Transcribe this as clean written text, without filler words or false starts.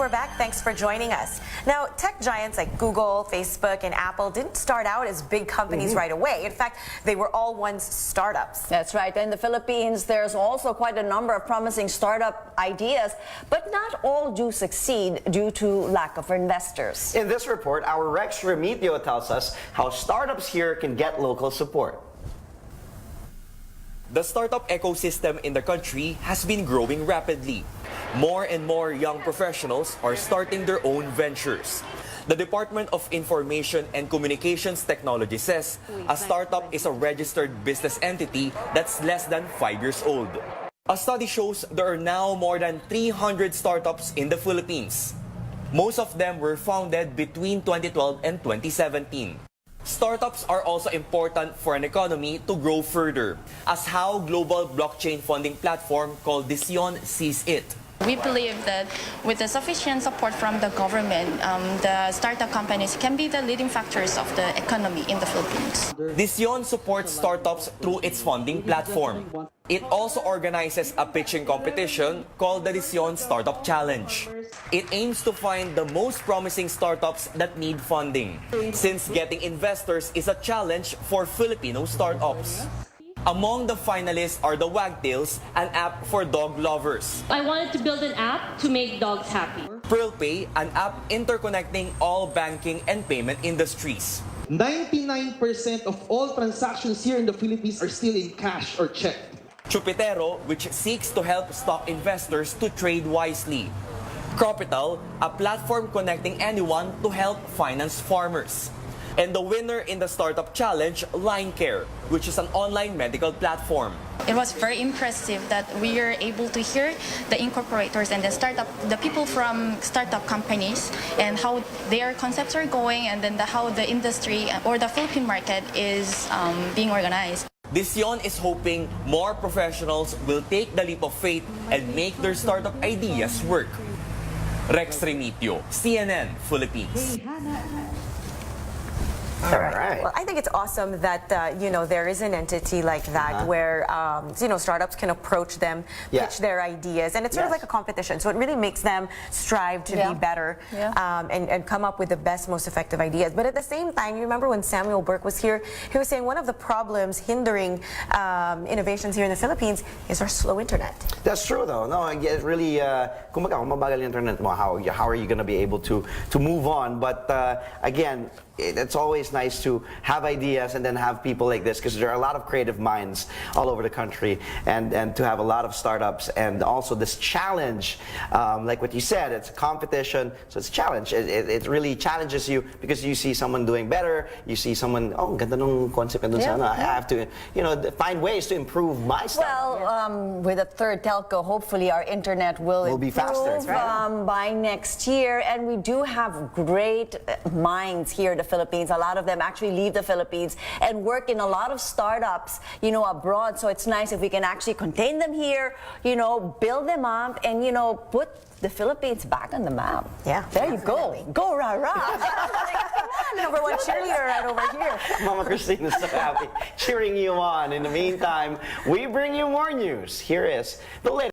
we're back. Thanks for joining us. Now, tech giants like Google, Facebook, and Apple didn't start out as big companies right away. In fact, they were all once startups. That's right. In the Philippines, there's also quite a number of promising startup ideas, but not all do succeed due to lack of investors. In this report, our Rex Remitio tells us how startups here can get local support. The startup ecosystem in the country has been growing rapidly. More and more young professionals are starting their own ventures. The Department of Information and Communications Technology says a startup is a registered business entity that's less than 5 years old. A study shows there are now more than 300 startups in the Philippines. Most of them were founded between 2012 and 2017. Startups are also important for an economy to grow further, as how global blockchain funding platform called Dsion sees it. We believe that with the sufficient support from the government, the startup companies can be the leading factors of the economy in the Philippines. Dsion supports startups through its funding platform. It also organizes a pitching competition called the Dsion Startup Challenge. It aims to find the most promising startups that need funding, since getting investors is a challenge for Filipino startups. Among the finalists are the Wagtails, an app for dog lovers. I wanted to build an app to make dogs happy. PearlPay, an app interconnecting all banking and payment industries. 99% of all transactions here in the Philippines are still in cash or check. Chupitero, which seeks to help stock investors to trade wisely. Cropital, a platform connecting anyone to help finance farmers. And the winner in the Startup Challenge, LineCare, which is an online medical platform. It was very impressive that we are able to hear the incorporators and the people from startup companies and how their concepts are going, and then how the industry or the Philippine market is being organized. Dsion is hoping more professionals will take the leap of faith and make their startup ideas work. Rex Remitio, CNN, Philippines. All right. Well, I think it's awesome that there is an entity like that where startups can approach them, pitch their ideas, and it's sort of like a competition. So it really makes them strive to be better and come up with the best, most effective ideas. But at the same time, you remember when Samuel Burke was here, he was saying one of the problems hindering innovations here in the Philippines is our slow internet. That's true, though. No, it really, kung mabagal internet mo, how are you going to be able to move on? But again, it's always nice to have ideas and then have people like this, because there are a lot of creative minds all over the country, and to have a lot of startups, and also this challenge, like what you said, it's a competition, so it's a challenge. It really challenges you, because you see someone doing better, you see someone, oh, ganda nung concept dun sa ano, I have to, find ways to improve my stuff. Well, with a third telco, hopefully our internet will be faster, by next year, and we do have great minds here in the Philippines. A lot of them actually leave the Philippines and work in a lot of startups, abroad. So it's nice if we can actually contain them here, build them up, and, put the Philippines back on the map. Yeah. There you go. Go, rah-rah. Number one cheerleader right over here. Mama Christine is so happy cheering you on. In the meantime, we bring you more news. Here is the latest.